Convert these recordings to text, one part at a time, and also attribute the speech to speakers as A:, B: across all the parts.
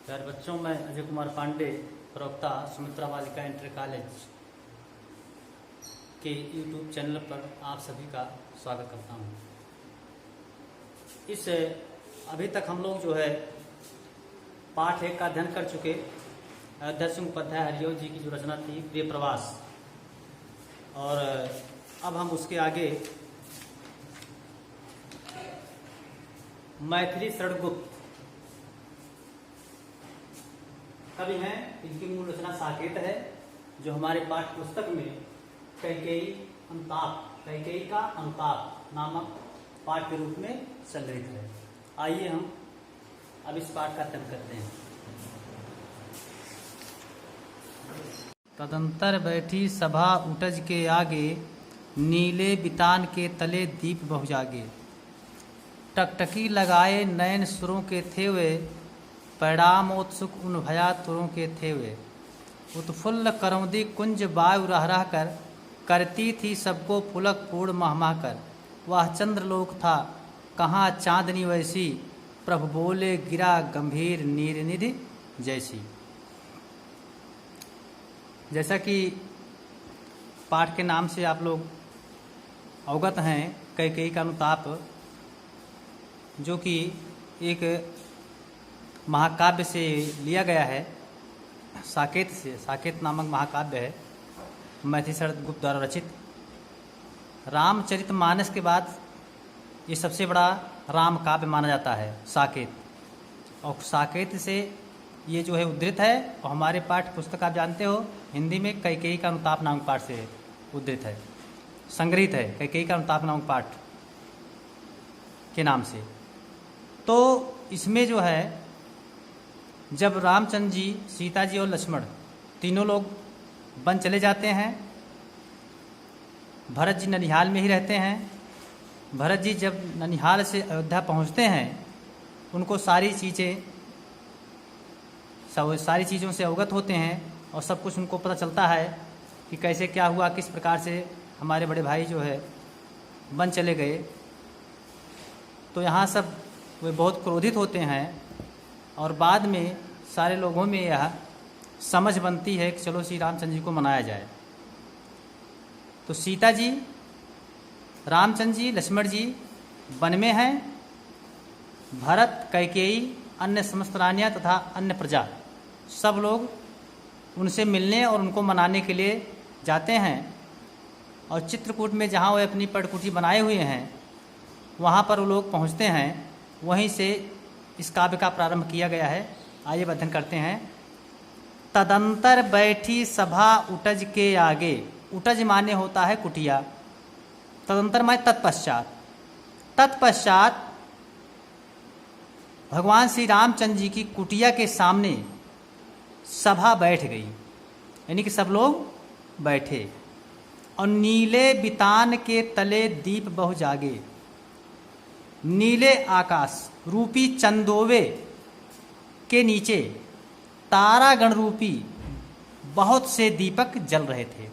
A: प्यारे बच्चों, मैं अजय कुमार पांडे, प्रवक्ता सुमित्रा बालिका इंटर कॉलेज के यूट्यूब चैनल पर आप सभी का स्वागत करता हूं। अभी तक हम लोग जो है पाठ 1 का अध्ययन कर चुके। अयोध्या सिंह उपाध्याय हरिओ जी की जो रचना थी प्रिय प्रवास, और अब हम उसके आगे मैथिली शरण गुप्त कवि हैं। इनकी मूल रचना साकेत है, जो हमारे पाठ्य पुस्तक में कैकेयी का अनुताप नामक पाठ के रूप में संग्रहित है। आइए हम अब इस पाठ का अध्ययन करते हैं। तदंतर बैठी सभा उटज के आगे, नीले बितान के तले दीप बहु जागे। टकटकी लगाए नयन सुरों के थे वे, परिणामोत्सुक उन भया तुरों के थे वे। उत्फुल्ल करौंदी कुंज वायु रह रह कर, करती थी सबको पुलक पूर्ण महमा कर। वह चंद्रलोक था कहाँ चांदनी वैसी, प्रभु बोले गिरा गंभीर नीर निधि जैसी। जैसा कि पाठ के नाम से आप लोग अवगत हैं, कैकेयी का अनुताप, जो कि एक महाकाव्य से लिया गया है, साकेत से। साकेत नामक महाकाव्य है, मैथिली शरण गुप्त द्वारा रचित। रामचरितमानस के बाद ये सबसे बड़ा राम काव्य माना जाता है साकेत, और साकेत से ये जो है उद्धृत है। और हमारे पाठ्य पुस्तक आप जानते हो, हिंदी में कैकेयी का अनुताप नामक पाठ से उद्धृत है, संग्रहित है, कैकेयी का अनुताप नामक पाठ के नाम से। तो इसमें जो है, जब रामचंद्र जी, सीता जी और लक्ष्मण तीनों लोग वन चले जाते हैं, भरत जी ननिहाल में ही रहते हैं। भरत जी जब ननिहाल से अयोध्या पहुंचते हैं, उनको सारी चीज़ों से अवगत होते हैं, और सब कुछ उनको पता चलता है कि कैसे क्या हुआ, किस प्रकार से हमारे बड़े भाई जो है वन चले गए। तो यहाँ सब वे बहुत क्रोधित होते हैं, और बाद में सारे लोगों में यह समझ बनती है कि चलो श्री रामचंद्र जी को मनाया जाए। तो सीता जी, रामचंद्र जी, लक्ष्मण जी वन में हैं। भरत, कैकेयी, अन्य समस्त रानियाँ तथा अन्य प्रजा सब लोग उनसे मिलने और उनको मनाने के लिए जाते हैं। और चित्रकूट में जहाँ वे अपनी पर्णकुटी बनाए हुए हैं, वहाँ पर वो लोग पहुँचते हैं। वहीं से इस काव्य का प्रारंभ किया गया है। आइए अध्ययन करते हैं। तदंतर बैठी सभा उटज के आगे। उटज माने होता है कुटिया, तदंतर माने तत्पश्चात। तत्पश्चात भगवान श्री रामचंद्र जी की कुटिया के सामने सभा बैठ गई, यानी कि सब लोग बैठे। और नीले बितान के तले दीप बहु जागे। नीले आकाश रूपी चंदोवे के नीचे तारागण रूपी बहुत से दीपक जल रहे थे।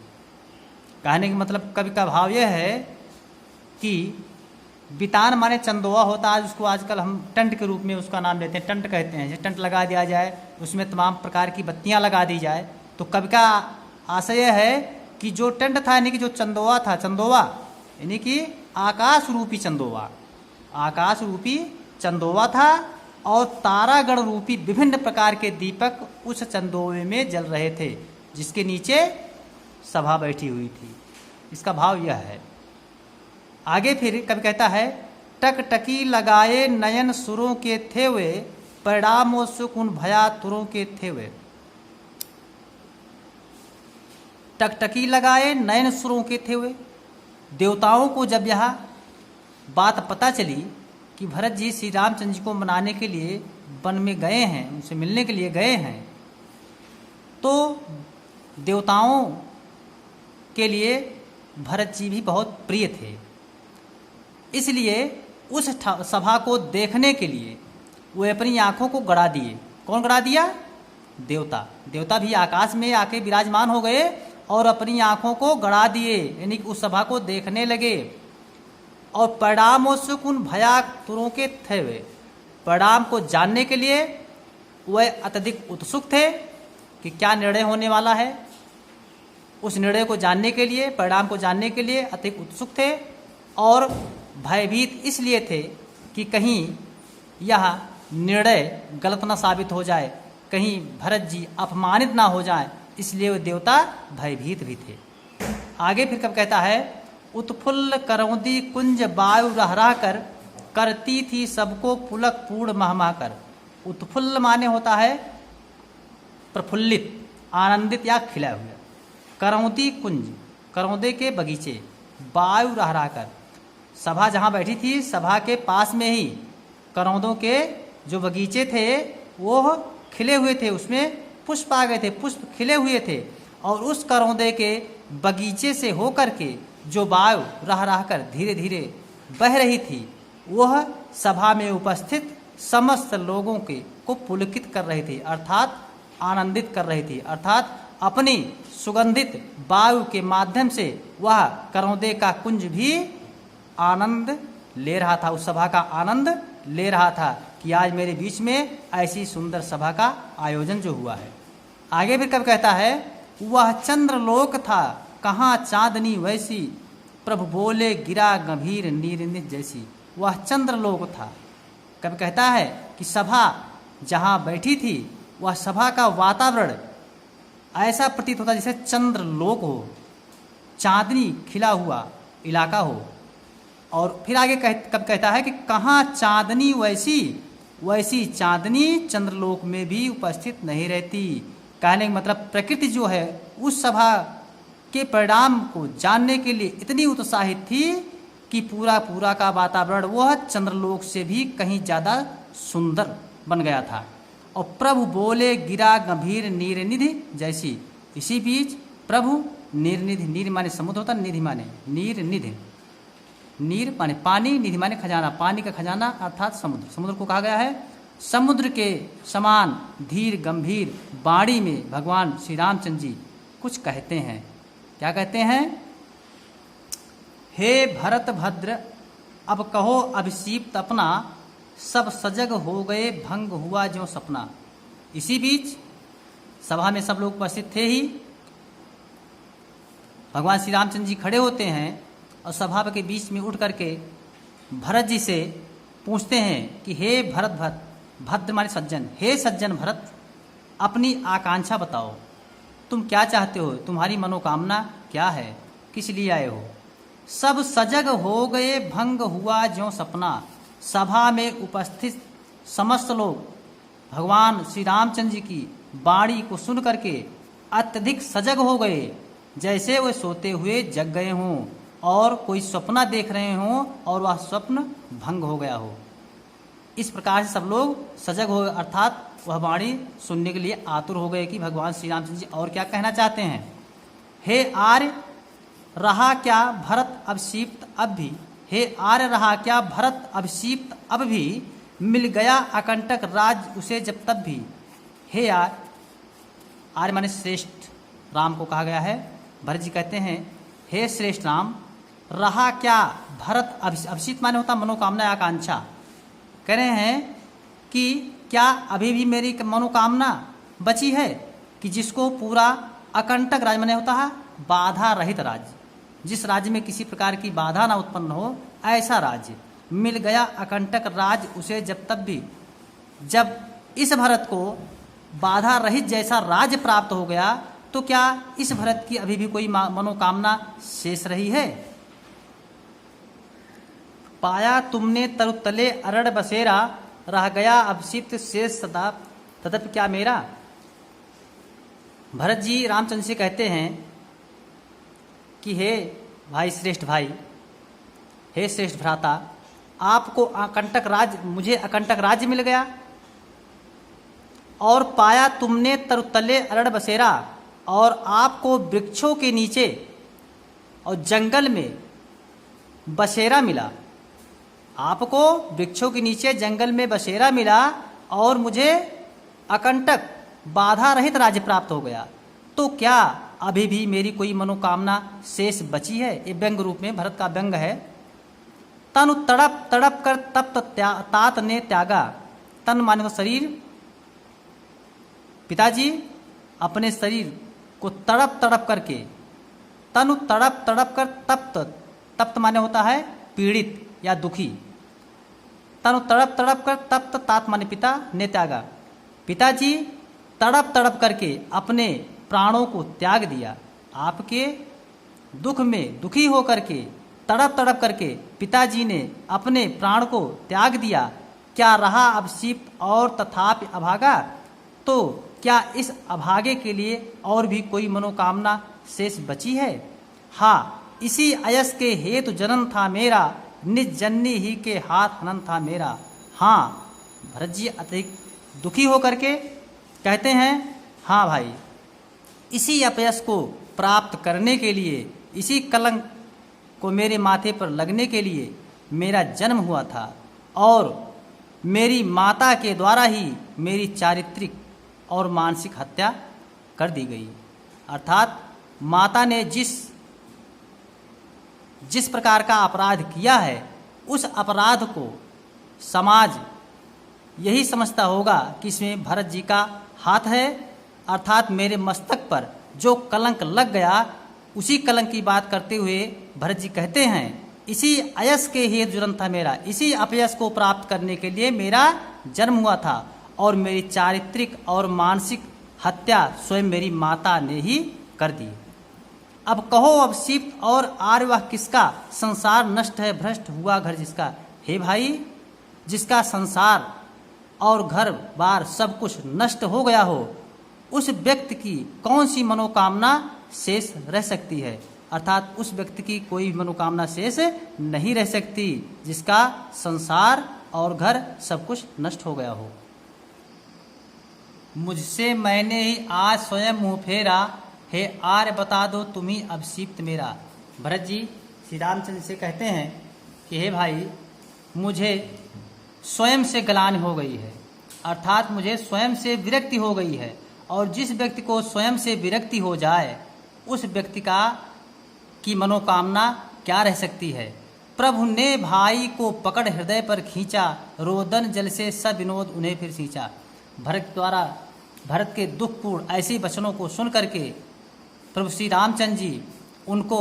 A: कहने का मतलब, कवि का भाव यह है कि बितान माने चंदोवा होता है, उसको आजकल हम टंट के रूप में उसका नाम लेते हैं, टंट कहते हैं। जैसे टंट लगा दिया जाए, उसमें तमाम प्रकार की बत्तियां लगा दी जाए। तो कवि का आशय है कि जो टंट था, यानी कि जो चंदोवा था, चंदोवा यानी कि आकाश रूपी चंदोवा, आकाश रूपी चंदोवा था, और तारागण रूपी विभिन्न प्रकार के दीपक उस चंदोवे में जल रहे थे, जिसके नीचे सभा बैठी हुई थी। इसका भाव यह है। आगे फिर कभी कहता है, टकटकी लगाए नयन सुरों के थे वे, परिणामोत्सुक उन भया तुरों के थे वे। टकटकी लगाए नयन सुरों के थे वे। देवताओं को जब यह बात पता चली कि भरत जी श्री रामचंद्र जी को मनाने के लिए वन में गए हैं, उनसे मिलने के लिए गए हैं, तो देवताओं के लिए भरत जी भी बहुत प्रिय थे। इसलिए उस सभा को देखने के लिए वे अपनी आंखों को गड़ा दिए। कौन गड़ा दिया? देवता। देवता भी आकाश में आके विराजमान हो गए और अपनी आंखों को गड़ा दिए, यानी कि उस सभा को देखने लगे। और परिणामोत्सुक उन भया तुरों के थे वे। परिणाम को जानने के लिए वह अत्यधिक उत्सुक थे कि क्या निर्णय होने वाला है। उस निर्णय को जानने के लिए, परिणाम को जानने के लिए अत्यधिक उत्सुक थे और भयभीत इसलिए थे कि कहीं यह निर्णय गलत ना साबित हो जाए, कहीं भरत जी अपमानित ना हो जाए, इसलिए वे देवता भयभीत भी थे। आगे फिर कब कहता है, उत्फुल्ल करौंदी कुंज वायु रह कर, करती थी सबको पुलक पूर्ण महमा कर। उत्फुल्ल माने होता है प्रफुल्लित, आनंदित या खिला हुआ। करौंदी कुंज, करौंदे के बगीचे, वायु रह कर, सभा जहाँ बैठी थी सभा के पास में ही करौंदों के जो बगीचे थे वो खिले हुए थे, उसमें पुष्प आ गए थे, पुष्प खिले हुए थे। और उस करौंदे के बगीचे से होकर के जो वायु रह कर धीरे धीरे बह रही थी, वह सभा में उपस्थित समस्त लोगों के को पुलकित कर रही थी, अर्थात आनंदित कर रही थी। अर्थात अपनी सुगंधित वायु के माध्यम से वह करौंदे का कुंज भी आनंद ले रहा था, उस सभा का आनंद ले रहा था कि आज मेरे बीच में ऐसी सुंदर सभा का आयोजन जो हुआ है। आगे भी कब कहता है, वह चंद्रलोक था कहाँ चांदनी वैसी, प्रभु बोले गिरा गंभीर नीरनित जैसी। वह चंद्रलोक था। कब कहता है कि सभा जहाँ बैठी थी वह सभा का वातावरण ऐसा प्रतीत होता जैसे चंद्रलोक हो, चांदनी खिला हुआ इलाका हो। और फिर आगे कब कहता है कि कहाँ चांदनी वैसी, वैसी चांदनी चंद्रलोक में भी उपस्थित नहीं रहती। कहने का मतलब प्रकृति जो है उस सभा के परिणाम को जानने के लिए इतनी उत्साहित थी कि पूरा पूरा का वातावरण वह चंद्रलोक से भी कहीं ज़्यादा सुंदर बन गया था। और प्रभु बोले गिरा गंभीर नीरनिधि जैसी। इसी बीच प्रभु नीरनिधि, नीर माने समुद्र होता, निधि माने नीरनिधि, नीर माने पानी, निधि माने खजाना, पानी का खजाना अर्थात समुद्र। समुद्र को कहा गया है समुद्र के समान धीर गंभीर वाणी में भगवान श्री रामचंद्र जी कुछ कहते हैं। क्या कहते हैं, हे भरत भद्र अब कहो अभिषिप्त अपना, सब सजग हो गए भंग हुआ जो सपना। इसी बीच सभा में सब लोग उपस्थित थे ही, भगवान श्री रामचंद्र जी खड़े होते हैं और सभा के बीच में उठ करके भरत जी से पूछते हैं कि हे भरत भट्ट, भद्र माने सज्जन, हे सज्जन भरत अपनी आकांक्षा बताओ, तुम क्या चाहते हो, तुम्हारी मनोकामना क्या है, किस लिए आए हो। सब सजग हो गए भंग हुआ ज्यों सपना। सभा में उपस्थित समस्त लोग भगवान श्री रामचंद्र जी की वाणी को सुन करके अत्यधिक सजग हो गए, जैसे वे सोते हुए जग गए हों और कोई सपना देख रहे हों और वह स्वप्न भंग हो गया हो। इस प्रकार से सब लोग सजग हो गए, अर्थात वह वाणी सुनने के लिए आतुर हो गए कि भगवान श्री रामचंद्र जी और क्या कहना चाहते हैं। हे आर्य रहा क्या भरत अभिषिप्त अब भी, हे आर्य रहा क्या भरत अभिषिप्त अब भी, मिल गया अकंटक राज उसे जब तब भी। हे आर्य, आर्य माने श्रेष्ठ राम को कहा गया है। भरत जी कहते हैं हे श्रेष्ठ राम, रहा क्या भरत अभिषिप्त माने होता मनोकामना आकांक्षा। कह रहे हैं कि क्या अभी भी मेरी मनोकामना बची है कि जिसको पूरा अकंटक राज माने होता है बाधा रहित राज्य, जिस राज्य में किसी प्रकार की बाधा ना उत्पन्न हो, ऐसा राज्य मिल गया अकंटक राज उसे जब तब भी। जब इस भरत को बाधा रहित जैसा राज्य प्राप्त हो गया तो क्या इस भरत की अभी भी कोई मनोकामना शेष रही है। पाया तुमने तरुतले अरड़ बसेरा, रह गया अभिषिप्त शेष सदा तदप क्या मेरा। भरत जी रामचंद्र से कहते हैं कि हे भाई श्रेष्ठ भाई, हे श्रेष्ठ भ्राता, आपको अकंटक राज्य, मुझे अकंटक राज्य मिल गया और पाया तुमने तरुतले अरड़ बसेरा, और आपको वृक्षों के नीचे और जंगल में बसेरा मिला। आपको वृक्षों के नीचे जंगल में बसेरा मिला और मुझे अकंटक बाधा रहित राज्य प्राप्त हो गया, तो क्या अभी भी मेरी कोई मनोकामना शेष बची है। ये व्यंग रूप में भरत का व्यंग है। तनु तड़प तड़प कर तप्त तात ने त्यागा, तन माने तो शरीर पिताजी अपने शरीर को तड़प तड़प करके, तनु तड़प तड़प कर तप्त, तप्त माने होता है पीड़ित या दुखी, तनु तड़प तड़प कर तप्त, तात माने पिता, ने त्यागा। पिताजी तड़प तड़प करके अपने प्राणों को त्याग दिया। आपके दुख में दुखी होकर के तड़प तड़प करके पिताजी ने अपने प्राण को त्याग दिया। क्या रहा अब शिप्त और तथापि अभागा? तो क्या इस अभागे के लिए और भी कोई मनोकामना शेष बची है? हाँ, इसी अयस के हेतु जन्म था मेरा, निज जननी ही के हाथ हनन था मेरा। हाँ, भरत जी अत्यधिक दुखी होकर के कहते हैं, हाँ भाई, इसी अपयस को प्राप्त करने के लिए, इसी कलंक को मेरे माथे पर लगने के लिए मेरा जन्म हुआ था और मेरी माता के द्वारा ही मेरी चारित्रिक और मानसिक हत्या कर दी गई। अर्थात माता ने जिस प्रकार का अपराध किया है, उस अपराध को समाज यही समझता होगा कि इसमें भरत जी का हाथ है। अर्थात मेरे मस्तक पर जो कलंक लग गया, उसी कलंक की बात करते हुए भरत जी कहते हैं, इसी अयस के हेतु जन्म था मेरा, इसी अपयस को प्राप्त करने के लिए मेरा जन्म हुआ था और मेरी चारित्रिक और मानसिक हत्या स्वयं मेरी माता ने ही कर दी। अब कहो अब शिप्त और आर्य वह किसका, संसार नष्ट है भ्रष्ट हुआ घर जिसका। हे भाई, जिसका संसार और घर बार सब कुछ नष्ट हो गया हो, उस व्यक्ति की कौन सी मनोकामना शेष रह सकती है? अर्थात उस व्यक्ति की कोई मनोकामना शेष नहीं रह सकती जिसका संसार और घर सब कुछ नष्ट हो गया हो। मुझसे मैंने ही आज स्वयं मुँह फेरा, हे आर्य बता दो तुम्ही अब शिप्त मेरा। भरत जी श्री रामचंद्र से कहते हैं कि हे भाई, मुझे स्वयं से गलानी हो गई है, अर्थात मुझे स्वयं से विरक्ति हो गई है। और जिस व्यक्ति को स्वयं से विरक्ति हो जाए, उस व्यक्ति की मनोकामना क्या रह सकती है? प्रभु ने भाई को पकड़ हृदय पर खींचा, रोदन जल से सब विनोद उन्हें फिर सींचा। भरत के दुखपूर्ण ऐसे वचनों को सुन करके प्रभु श्री रामचंद्र जी उनको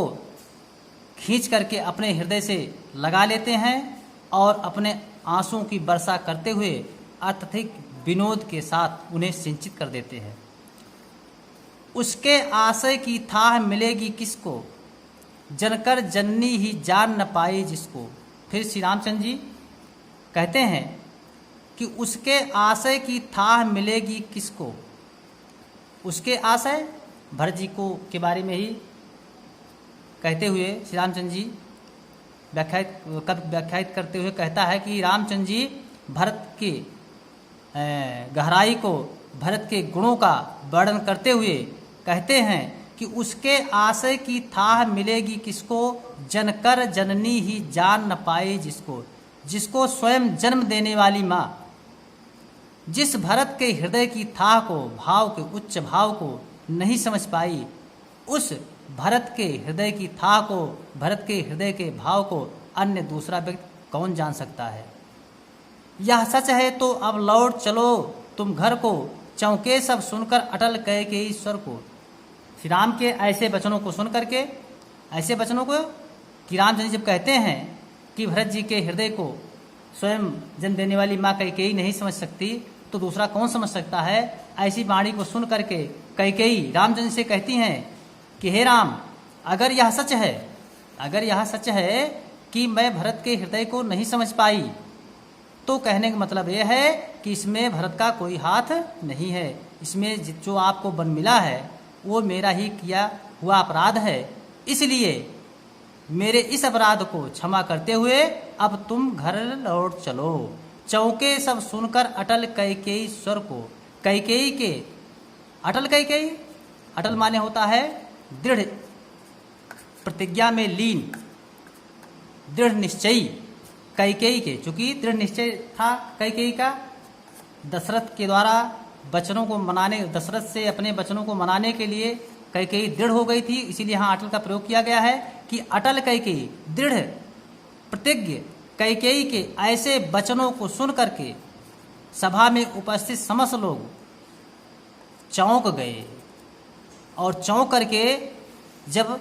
A: खींच करके अपने हृदय से लगा लेते हैं और अपने आंसुओं की वर्षा करते हुए अत्यधिक विनोद के साथ उन्हें सिंचित कर देते हैं। उसके आशय की थाह मिलेगी किसको, जनकर जननी ही जान न पाई जिसको। फिर श्री रामचंद्र जी कहते हैं कि उसके आशय की थाह मिलेगी किसको। उसके आशय भरत जी को के बारे में ही कहते हुए श्री रामचंद्र जी व्याख्यात करते हुए कहता है कि रामचंद्र जी भरत के गहराई को, भरत के गुणों का वर्णन करते हुए कहते हैं कि उसके आशय की थाह मिलेगी किसको, जनकर जननी ही जान न पाए जिसको। जिसको स्वयं जन्म देने वाली माँ जिस भरत के हृदय की थाह को, भाव के उच्च भाव को नहीं समझ पाई, उस भरत के हृदय की थाह को, भरत के हृदय के भाव को अन्य दूसरा व्यक्ति कौन जान सकता है। यह सच है तो अब लौट चलो तुम घर को, चौंके सब सुनकर अटल कह के ईश्वर को। श्री राम के ऐसे वचनों को सुन करके, ऐसे वचनों को कि रामचंद्र जब कहते हैं कि भरत जी के हृदय को स्वयं जन्म देने वाली माँ कैकेयी नहीं समझ सकती, तो दूसरा कौन समझ सकता है। ऐसी वाणी को सुन करके कैकेयी रामचंद्र से कहती हैं कि हे राम, अगर यह सच है, अगर यह सच है कि मैं भरत के हृदय को नहीं समझ पाई, तो कहने का मतलब यह है कि इसमें भरत का कोई हाथ नहीं है। इसमें जो आपको वन मिला है वो मेरा ही किया हुआ अपराध है। इसलिए मेरे इस अपराध को क्षमा करते हुए अब तुम घर लौट चलो। चौके सब सुनकर अटल कैकेयी स्वर को, कैकेयी के अटल कैकेयी, अटल माने होता है दृढ़ प्रतिज्ञा में लीन, दृढ़ निश्चयी। कैकेयी के, चूंकि दृढ़ निश्चय था कैकेयी का, दशरथ के द्वारा वचनों को मनाने, दशरथ से अपने वचनों को मनाने के लिए कैकेयी दृढ़ हो गई थी, इसीलिए यहाँ अटल का प्रयोग किया गया है कि अटल कैकेयी, दृढ़ प्रतिज्ञ कैकेयी के ऐसे वचनों को सुन करके सभा में उपस्थित समस्त लोग चौंक गए और चौंक करके जब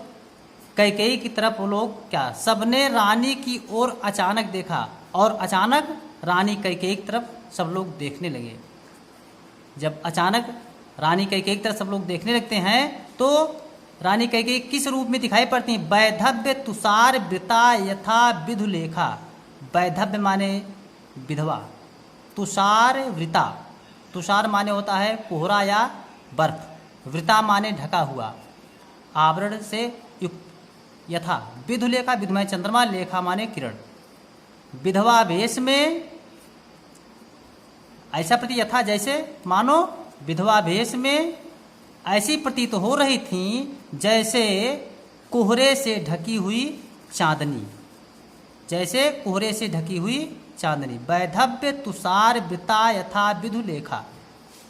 A: कैकेयी की तरफ वो लोग क्या, सबने रानी की ओर अचानक देखा और अचानक रानी कैकेयी की तरफ सब लोग देखने लगे। जब अचानक रानी कैकेयी की तरफ सब लोग देखने लगते हैं तो रानी कैकेयी किस रूप में दिखाई पड़ती हैं? वैधव्य तुषार वृता यथा विधुलेखा। वैधव्य माने विधवा, तुषार वृता, तुषार माने होता है कोहरा या बर्फ, वृता माने ढका हुआ, आवरण से युक्त, यथा विधुलेखा, विधु माने चंद्रमा, लेखा माने किरण। विधवा वेश में ऐसा प्रतीत, यथा जैसे, मानो विधवा वेश में ऐसी प्रतीत हो रही थी जैसे कोहरे से ढकी हुई चांदनी, जैसे कोहरे से ढकी हुई चांदनी। वैधव्य तुषार वृता यथा विधुलेखा।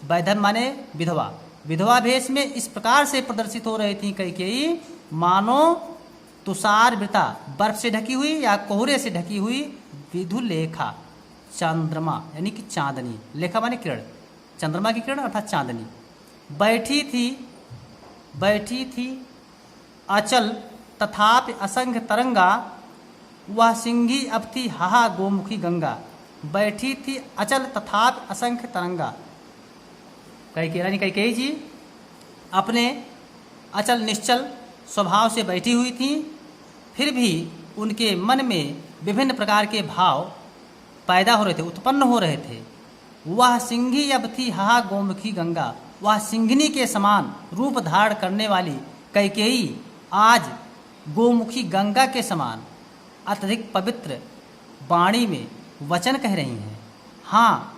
A: वैधव्य माने विधवा, विधवा वेश में इस प्रकार से प्रदर्शित हो रही थी कैकेयी मानो तुषार वृता, बर्फ से ढकी हुई या कोहरे से ढकी हुई, विधुलेखा चंद्रमा यानी कि चांदनी, लेखा माने किरण, चंद्रमा की किरण अर्थात चांदनी। बैठी थी अचल तथापि असंख्य तरंगा, वह सिंही अब थी हाहा गोमुखी गंगा। बैठी थी अचल तथापि असंख्य तरंगा। कैकेयी जी अपने अचल निश्चल स्वभाव से बैठी हुई थी, फिर भी उनके मन में विभिन्न प्रकार के भाव पैदा हो रहे थे, उत्पन्न हो रहे थे। वह सिंही अब थी हाहा गोमुखी गंगा, वह सिंघनी के समान रूप धारण करने वाली कैकेयी आज गोमुखी गंगा के समान अत्यधिक पवित्र वाणी में वचन कह रही हैं। हाँ,